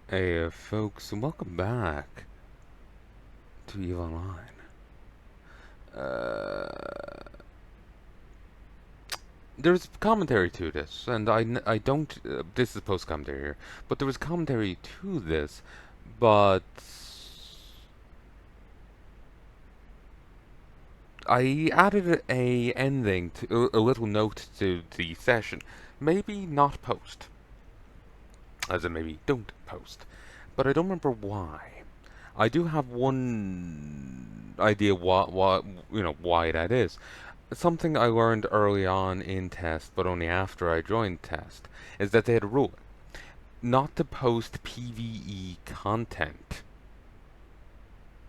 Hey, folks, and welcome back to EVE Online. Uh, there's commentary to this, and I don't. This is post commentary here, but there was commentary to this, but I added a ending to a little note to the session. Maybe not post, as in maybe don't post, but I don't remember why. I do have one idea why that is. Something I learned early on in test, but only after I joined test, is that they had a rule not to post PvE content.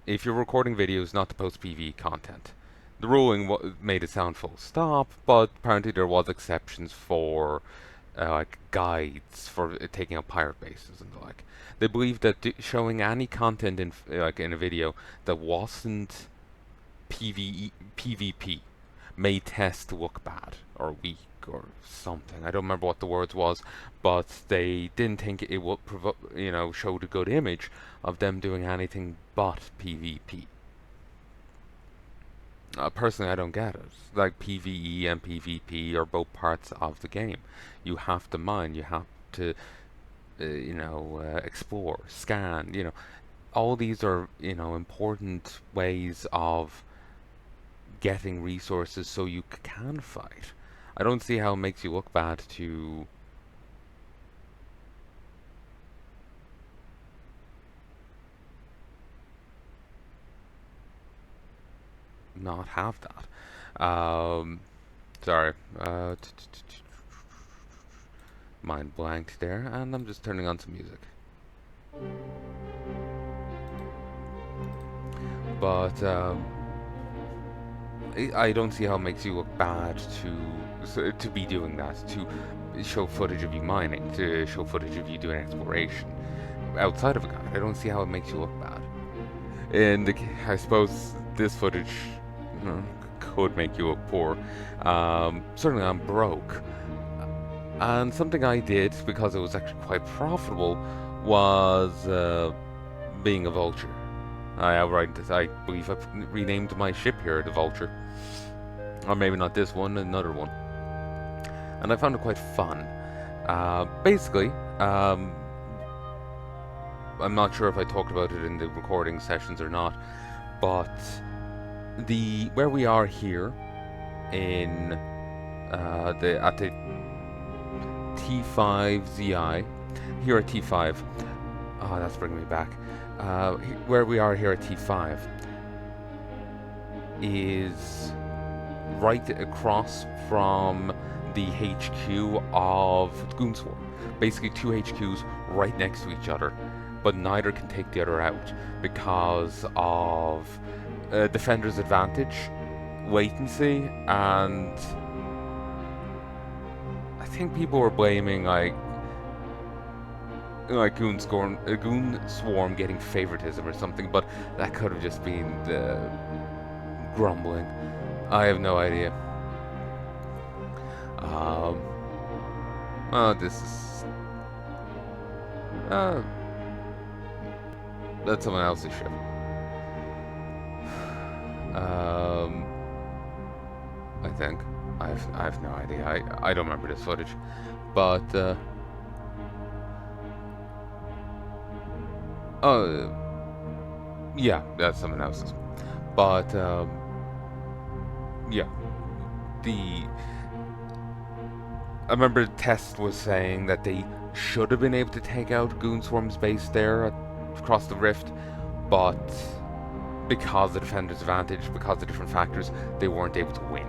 If you're recording videos, not to post PvE content. The ruling made it sound full stop, but apparently there was exceptions for like guides for taking up pirate bases and the like. They believed that showing any content in like in a video that wasn't PvP made test look bad or weak or something. I don't remember what the words was, but they didn't think it would show the good image of them doing anything but PvP. Personally, I don't get it. Like PvE and PvP are both parts of the game. You have to mine. You have to, explore, scan. All these are important ways of getting resources so you can fight. I don't see how it makes you look bad to not have that. Sorry. Mind blanked there, and I'm just turning on some music. But I don't see how it makes you look bad to be doing that, to show footage of you mining, to show footage of you doing exploration outside of a guide. I don't see how it makes you look bad. And I suppose this footage you know, could make you look poor. Certainly, I'm broke. And something I did because it was actually quite profitable was being a vulture. I believe I renamed my ship here the Vulture, or maybe not this one, another one, and I found it quite fun. Basically, I'm not sure if I talked about it in the recording sessions or not, but the where we are here in the at the T5ZI here at T5. Oh, that's bringing me back. Where we are here at T5 is right across from the HQ of Goonswarm. Basically, two HQs right next to each other, but neither can take the other out because of defender's advantage, latency, and I think people were blaming like Goon Swarm getting favoritism or something, but that could have just been the grumbling. I have no idea. Um, this is uh, that's someone else's ship. Um, I think I have no idea. I don't remember this footage, but oh yeah, that's someone else's. But yeah, the I remember Test was saying that they should have been able to take out Goonswarm's base there across the rift, but because of the defender's advantage, because of different factors, they weren't able to win.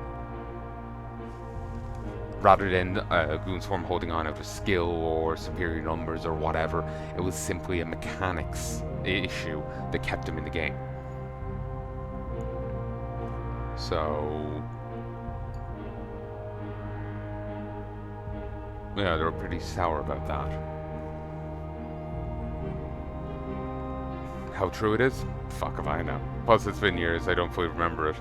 Rather than Goonswarm holding on out of skill or superior numbers or whatever, it was simply a mechanics issue that kept them in the game. So yeah, they were pretty sour about that. How true it is? Fuck if I know. Plus, it's been years, I don't fully remember it.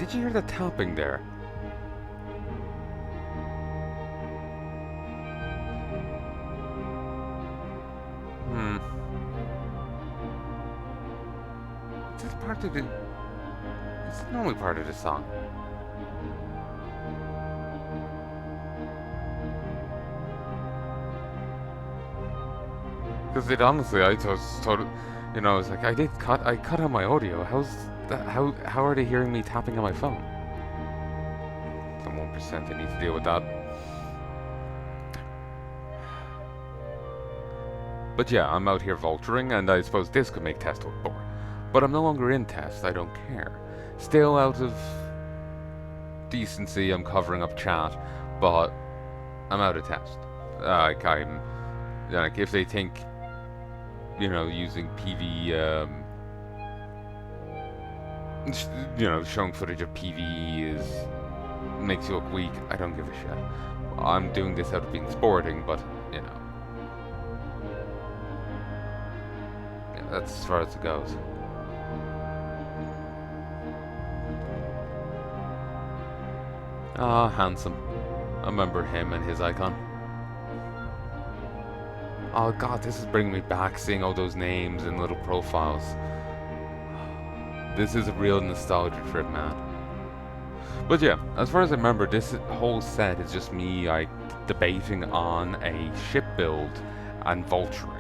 Did you hear the tapping there? Hmm. Is this part of the... Is it normally part of the song? Because it honestly, I just thought, you know, I was like, I cut out my audio. How are they hearing me tapping on my phone? Some 1%, I need to deal with that. But yeah, I'm out here vulturing, and I suppose this could make test look boring. But I'm no longer in test, I don't care. Still out of decency, I'm covering up chat, but I'm out of test. I'm like, if they think, you know, using PV, you know, showing footage of PVE makes you look weak, I don't give a shit. I'm doing this out of being sporting, but you know, yeah, that's as far as it goes. Ah, handsome. I remember him and his icon. Oh god, this is bringing me back, seeing all those names and little profiles. This is a real nostalgia trip, man. But yeah, as far as I remember, this whole set is just me like debating on a ship build and vulturing.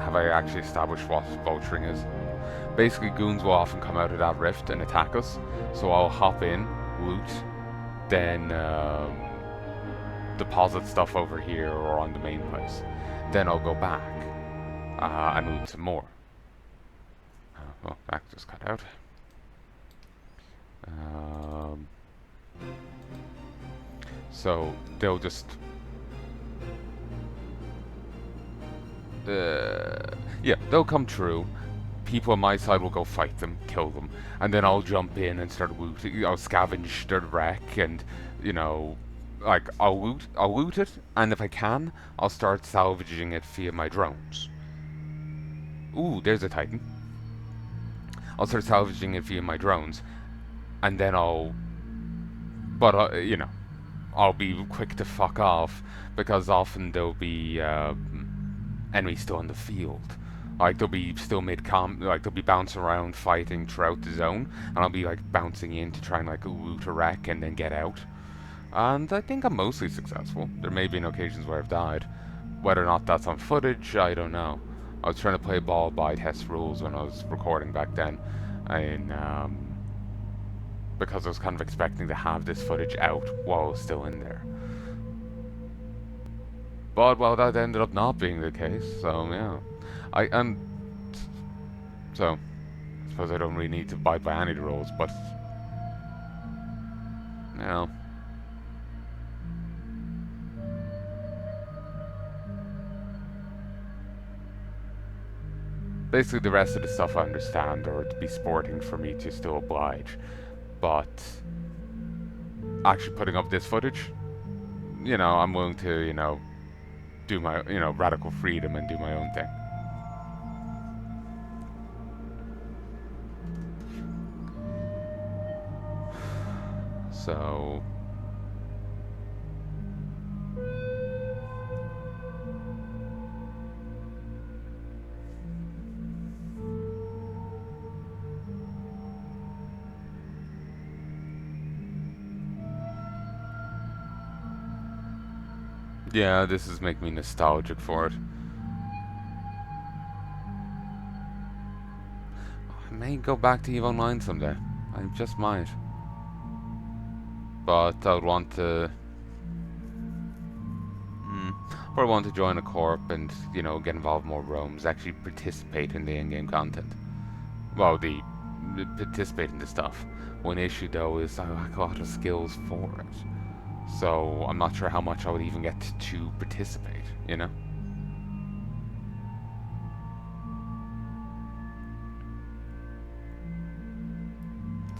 Have I actually established what vulturing is? Basically, goons will often come out of that rift and attack us, so I'll hop in, loot, then deposit stuff over here or on the main place. Then I'll go back and loot some more. Well, that just cut out. So they'll just yeah, they'll come true. People on my side will go fight them, kill them, and then I'll jump in and start looting. I'll scavenge their wreck, and you know, like I'll loot it, and if I can, I'll start salvaging it via my drones. Ooh, there's a Titan. I'll start salvaging it via my drones, and then you know, I'll be quick to fuck off because often there'll be enemies still in the field. Like they'll be still like they'll be bouncing around fighting throughout the zone, and I'll be like bouncing in to try and like loot a wreck and then get out. And I think I'm mostly successful. There may be occasions where I've died. Whether or not that's on footage, I don't know. I was trying to play ball by test rules when I was recording back then, and because I was kind of expecting to have this footage out while I was still in there. But well, that ended up not being the case. So yeah, so I suppose I don't really need to abide by any of the rules, but you know. Basically, the rest of the stuff I understand, or it'd be sporting for me to still oblige. But actually putting up this footage, you know, I'm willing to, you know, do my, you know, radical freedom and do my own thing. So yeah, this is making me nostalgic for it. I may go back to EVE Online someday. I just might. But I would want to... or I want to join a corp and, you know, get involved in more roams, actually participate in the in-game content. Well, participate in the stuff. One issue, though, is I lack a lot of skills for it. So I'm not sure how much I would even get to participate, you know?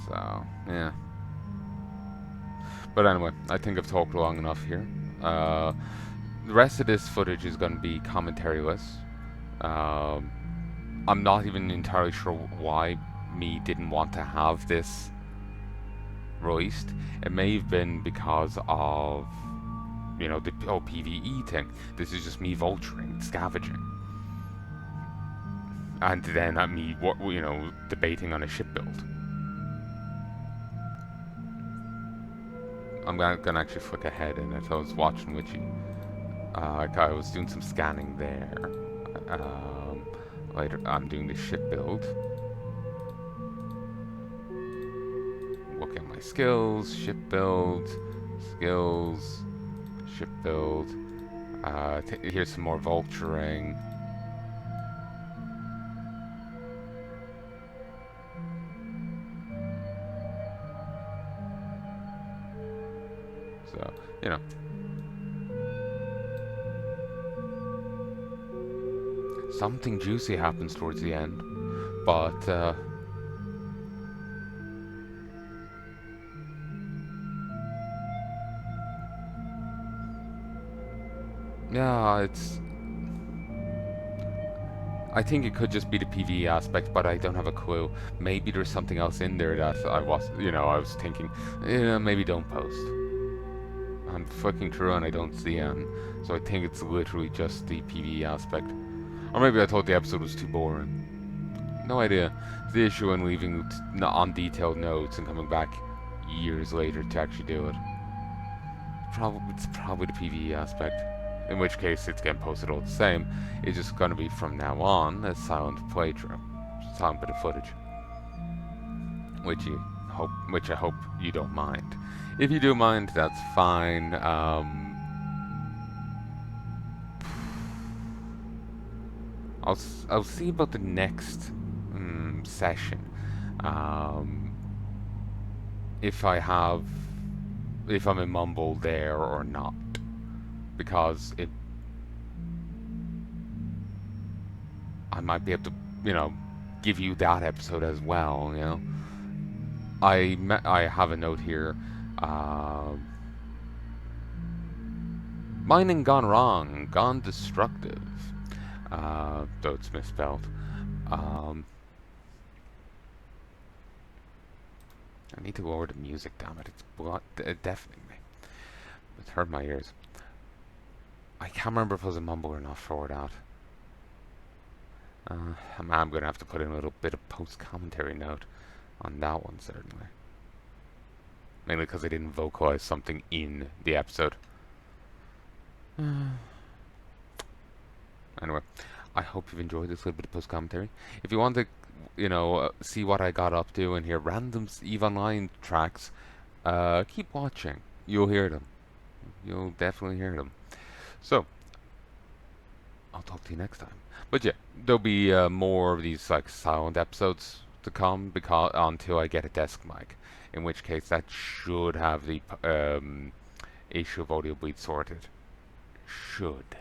So, yeah. But anyway, I think I've talked long enough here. The rest of this footage is going to be commentary-less. I'm not even entirely sure why me didn't want to have this released, it may have been because of, the PvE thing. This is just me vulturing, scavenging. And then me, debating on a ship build. I'm gonna actually flick ahead in it. I was watching Witchy. I was doing some scanning there. Later, I'm doing the ship build. Looking at my skills, ship build, skills, ship build. Here's some more vulturing. So, something juicy happens towards the end, but yeah, I think it could just be the PvE aspect, but I don't have a clue. Maybe there's something else in there that I was thinking, maybe don't post. I'm flicking through and I don't see any, so I think it's literally just the PvE aspect. Or maybe I thought the episode was too boring. No idea. The issue in leaving on detailed notes and coming back years later to actually do it. It's probably the PvE aspect. In which case, it's getting posted all the same. It's just going to be from now on a silent playthrough, silent bit of footage, which I hope you don't mind. If you do mind, that's fine. I'll see about the next session. If I'm in Mumble there or not, because I might be able to, give you that episode as well. I have a note here. Mining gone wrong, gone destructive. Though it's misspelled. I need to lower the music, damn it. It's deafening me. It's hurt my ears. I can't remember if it was a mumble or not for that. I'm going to have to put in a little bit of post-commentary note on that one, certainly. Mainly because I didn't vocalize something in the episode. Anyway, I hope you've enjoyed this little bit of post-commentary. If you want to, see what I got up to and hear random EVE Online tracks, keep watching. You'll hear them. You'll definitely hear them. So, I'll talk to you next time. But yeah, there'll be more of these silent episodes to come until I get a desk mic. In which case, that should have the issue of audio bleed sorted. Should.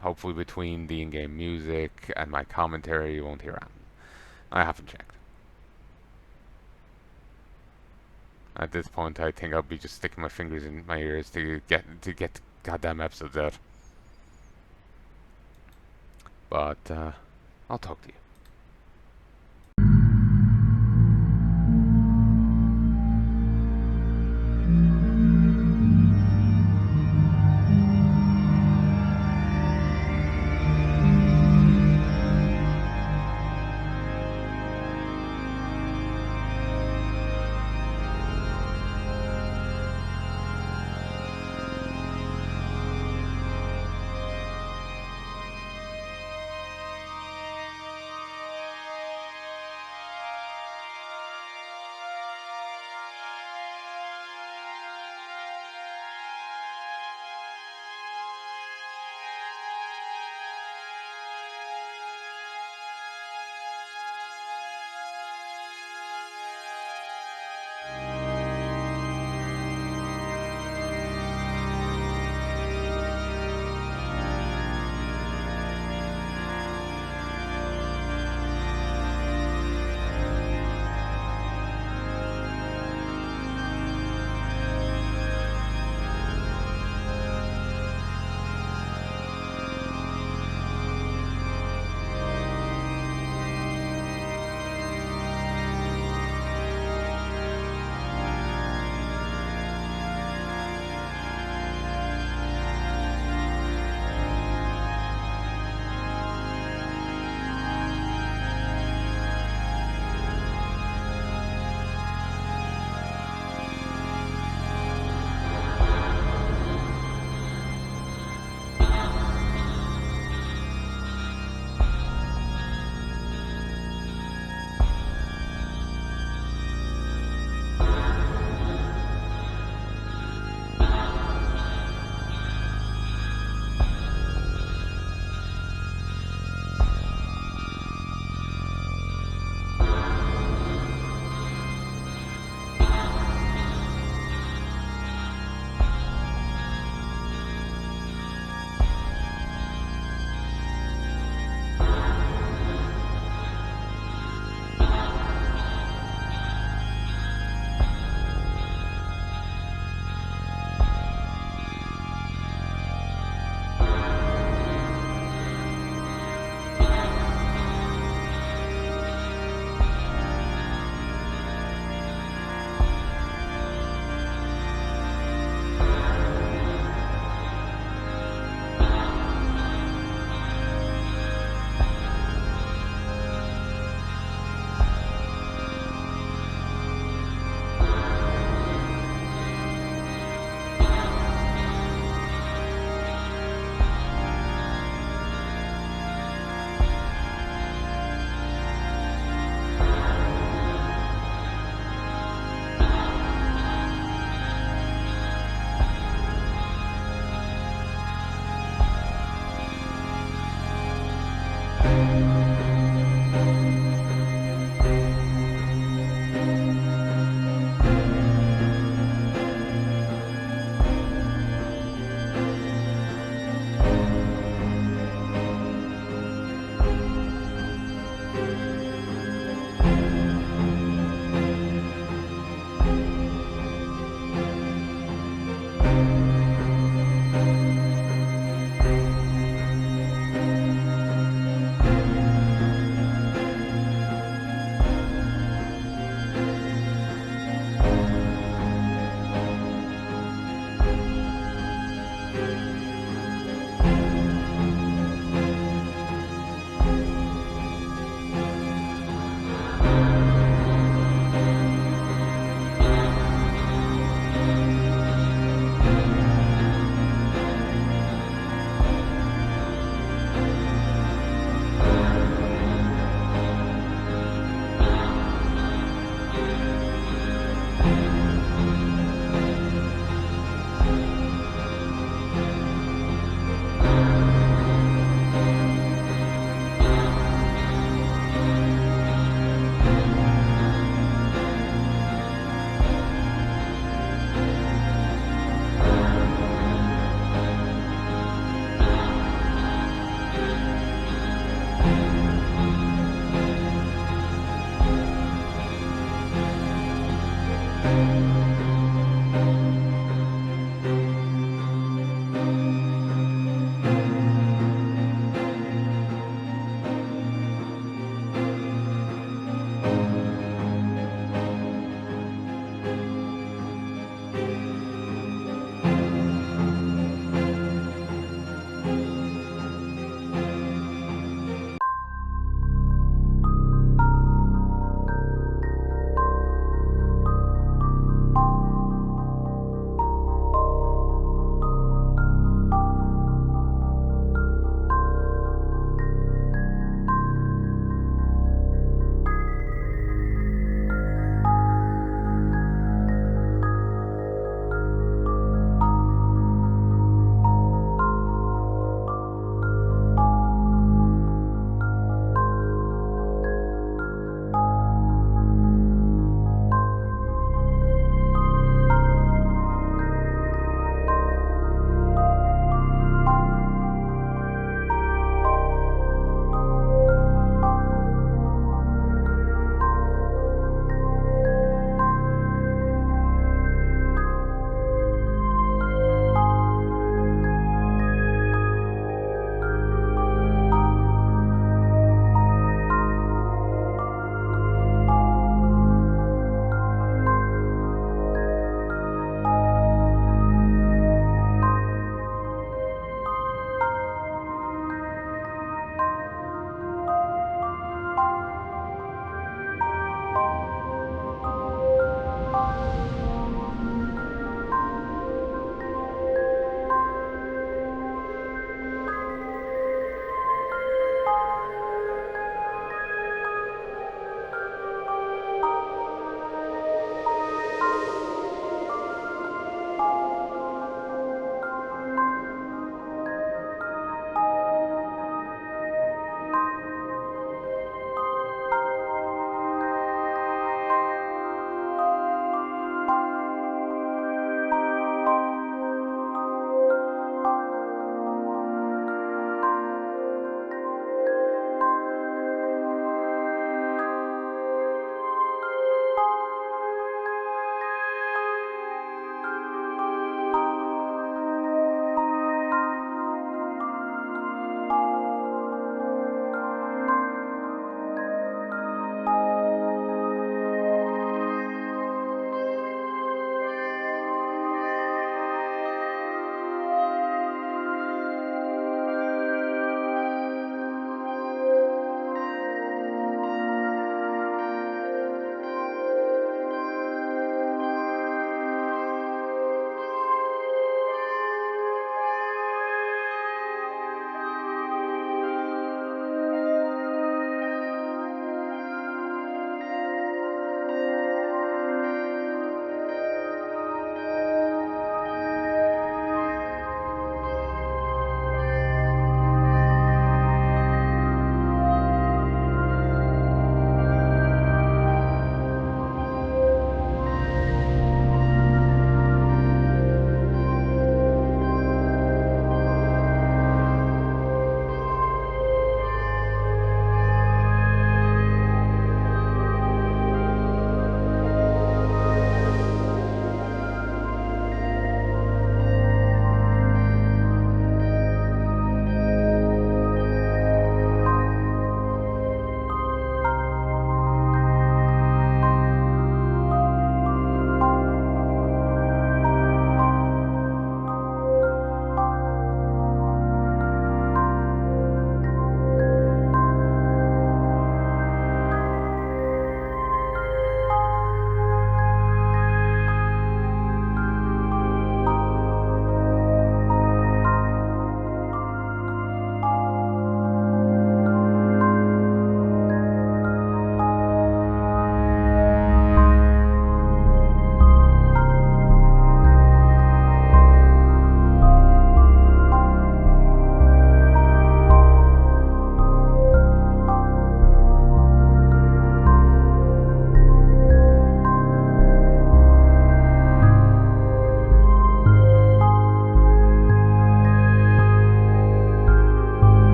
Hopefully between the in-game music and my commentary, you won't hear anything. I haven't checked. At this point, I think I'll be just sticking my fingers in my ears to get goddamn episodes out. But I'll talk to you.